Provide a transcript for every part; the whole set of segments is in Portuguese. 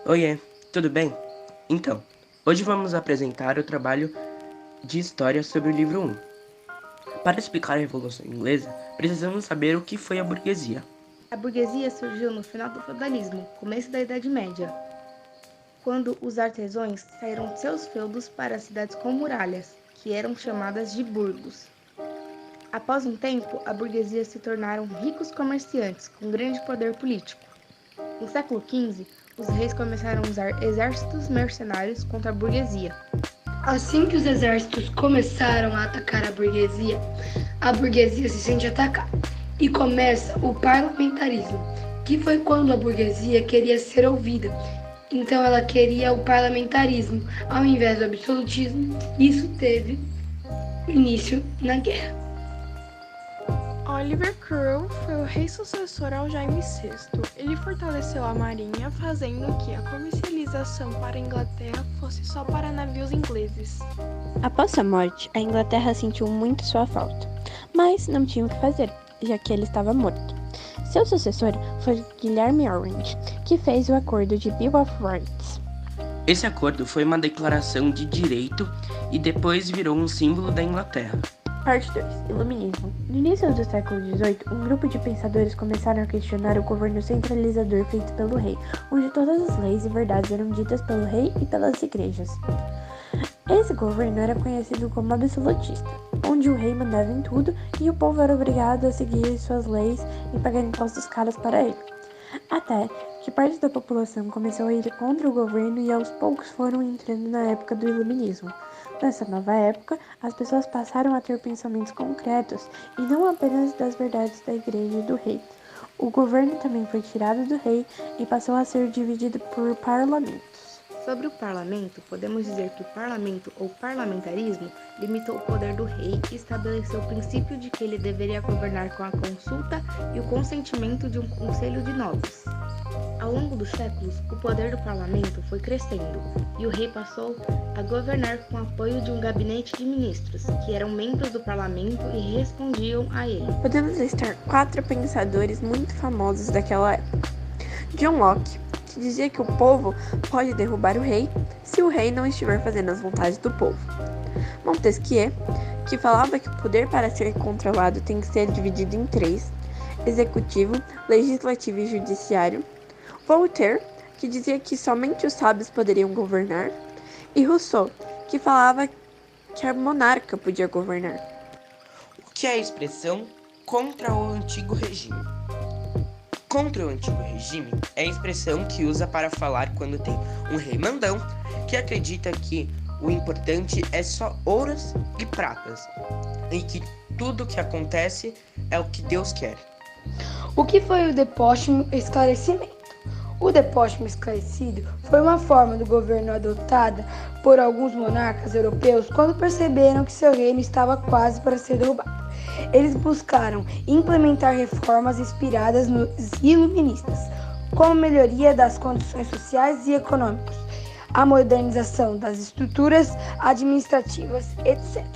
Oiê, tudo bem? Então, hoje vamos apresentar o trabalho de história sobre o livro 1. Para explicar a Revolução Inglesa, precisamos saber o que foi a burguesia. A burguesia surgiu no final do feudalismo, começo da Idade Média, quando os artesãos saíram de seus feudos para as cidades com muralhas, que eram chamadas de burgos. Após um tempo, a burguesia se tornaram ricos comerciantes com grande poder político. No século XV, os reis começaram a usar exércitos mercenários contra a burguesia. Assim que os exércitos começaram a atacar a burguesia se sente atacada e começa o parlamentarismo, que foi quando a burguesia queria ser ouvida. Então ela queria o parlamentarismo ao invés do absolutismo. Isso teve início na guerra. Oliver Cromwell foi o rei sucessor ao Jaime VI. Ele fortaleceu a marinha, fazendo que a comercialização para a Inglaterra fosse só para navios ingleses. Após sua morte, a Inglaterra sentiu muito sua falta, mas não tinha o que fazer, já que ele estava morto. Seu sucessor foi Guilherme Orange, que fez o Acordo de Bill of Rights. Esse acordo foi uma declaração de direito e depois virou um símbolo da Inglaterra. Parte 2. Iluminismo. No início do século XVIII, um grupo de pensadores começaram a questionar o governo centralizador feito pelo rei, onde todas as leis e verdades eram ditas pelo rei e pelas igrejas. Esse governo era conhecido como absolutista, onde o rei mandava em tudo e o povo era obrigado a seguir suas leis e pagar impostos caros para ele. Até que parte da população começou a ir contra o governo e aos poucos foram entrando na época do Iluminismo. Nessa nova época, as pessoas passaram a ter pensamentos concretos e não apenas das verdades da igreja e do rei. O governo também foi tirado do rei e passou a ser dividido por parlamentos. Sobre o parlamento, podemos dizer que o parlamento ou parlamentarismo limitou o poder do rei e estabeleceu o princípio de que ele deveria governar com a consulta e o consentimento de um conselho de nobres. Ao longo dos séculos, o poder do parlamento foi crescendo e o rei passou a governar com o apoio de um gabinete de ministros, que eram membros do parlamento e respondiam a ele. Podemos listar 4 pensadores muito famosos daquela época. John Locke, que dizia que o povo pode derrubar o rei se o rei não estiver fazendo as vontades do povo. Montesquieu, que falava que o poder para ser controlado tem que ser dividido em 3, executivo, legislativo e judiciário. Voltaire, que dizia que somente os sábios poderiam governar. E Rousseau, que falava que a monarca podia governar. O que é a expressão contra o antigo regime? Contra o antigo regime é a expressão que usa para falar quando tem um rei mandão que acredita que o importante é só ouros e pratas e que tudo o que acontece é o que Deus quer. O que foi o depósito esclarecimento? O depósito esclarecido foi uma forma do governo adotada por alguns monarcas europeus quando perceberam que seu reino estava quase para ser derrubado. Eles buscaram implementar reformas inspiradas nos iluministas, como a melhoria das condições sociais e econômicas, a modernização das estruturas administrativas, etc.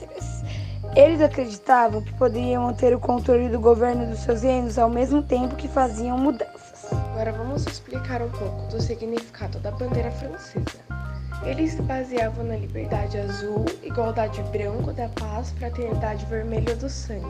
Eles acreditavam que poderiam manter o controle do governo dos seus reinos ao mesmo tempo que faziam mudanças. Agora vamos explicar um pouco do significado da bandeira francesa. Eles se baseavam na liberdade azul, igualdade branco da paz, fraternidade vermelha do sangue.